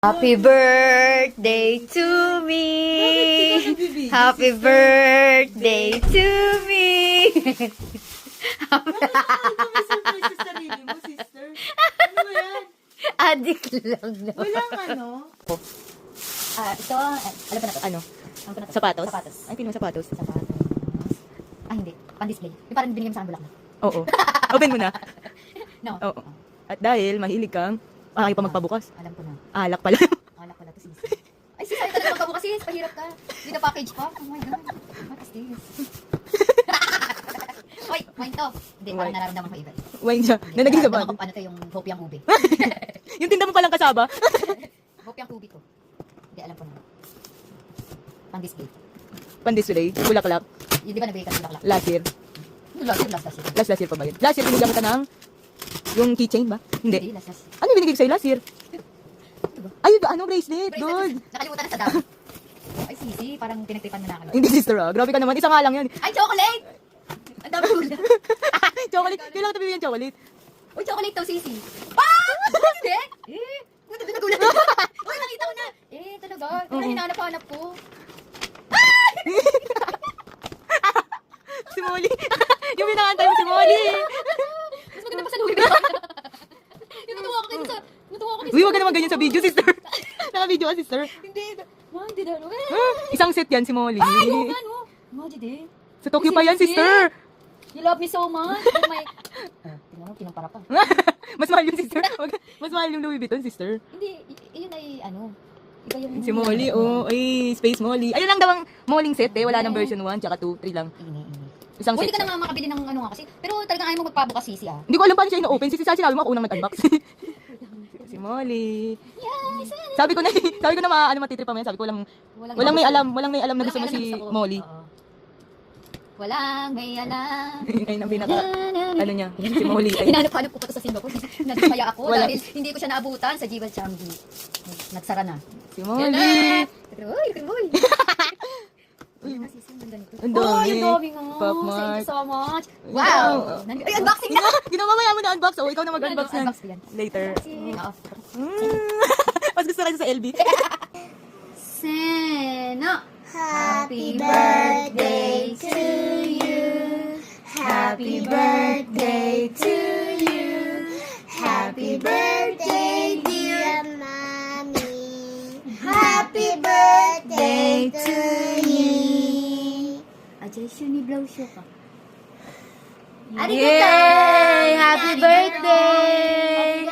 Happy birthday to me. Happy birthday to me. Surprise sa sarili mo, sister. Ano ba yan? Adik lang na. Walang ano? Ito, alam ko na to. Ano? Alam ko na to. Sapatos? Sapatos. Ay, pino sapatos. Sapatos. Hindi. Pan-display. Yung parang binigyan mo sa ambulak na. Oo. Open mo na. No. Oo. At dahil mahilig kang, makakay pa magpabukas. Alam ko na. Alak pala. Alak ko na to, sis. Ay, sis, ayaw talaga magkabukas, sis. Pahirap ka. Hindi na package pa. Oh my God. What is this? Oy, wine to. Hindi, parang Wine. nararamdaman ko iba. Wine siya. Na naging sabad. Ano to yung hope yung ube. Yung tinda mo palang kasaba. Hope yung ube ko. Hindi, alam ko na. Pan-display. Pan-display. Bulaklak. Yung di ba nabigay ka ng bulaklak? Last year. Last year. Last year pa ba yun? Last year binigyan kita ng yung keychain ba? Hindi. Last. Ano yung binigay ko sa'yo last year? ba? Ay, ano bracelet? Good. Nakalimutan na sa dami. Ay, sisi, parang pinagtipan mo na ako. Hindi sister ah. Grabe ka naman. Isa nga lang yan. Ay, chocolate! Ang dami ko na. Chocolate. Kailangan ko bibigyan chocolate. Uy, chocolate to, sisi. Ah! Hindi? Buti doon nagulat. Uy, nakita ko na. Talaga. Ito na hinahanap-hanap ko. Si Molly. Yung pinakantay mo si Molly. Mas maganda pa sa Louis Vuitton. Yung natuwa ko kayo sa... Natuwa ko kayo Uy, wag ka naman ganyan sa video, sister. Naka-video ka, sister. Hindi. Man, hindi na. Isang set yan si Molly. Ay, oo nga, no. Imagine din. Sa Tokyo pa yan, sister. You love me so much. But my... Tingnan mo, kinumpara pa. Mas mahal yung sister. Mas mahal yung Louis Vuitton, sister. Hindi, yun ay ano. Iba yung... Si Molly, oh. Ay, Space Molly. Ayun lang daw ang Molling set eh. Wala nang version 1, tsaka 2, 3 lang. Ini. Isang Hindi set. ka na nga makabili ng ano nga kasi. Pero talagang ayaw mo magpabukas, sisi ah. Hindi ko alam paano siya ino-open. Sinabi mo ako unang nag-unbox. Si Molly. Yes! Sabi ko na matitrip pa mo yan. Sabi ko walang may alam na gusto mo si Molly. Walang may alam. Ayun ang pinaka, ano niya, si Molly. Hinanap-hanap ko pa to sa Singapore. Nadismaya ako Wala. dahil hindi ko siya naabutan sa Jewel Changi. Nagsara na. Si Molly. Uy! Uy, Ang ang dami dami. nga. Pop Thank Mart. you so much. Wow! Ay, unboxing na! Ginamamaya mo na unbox. Oh, ikaw na mag-unbox na. Unbox ko yan. Later. Unboxing. Mas gusto kasi sa LB. Seno! Happy birthday to you. Happy birthday to you. Happy birthday, dear mommy. Happy birthday to you. Ajay, shuni blow show ka. Yay! Happy birthday!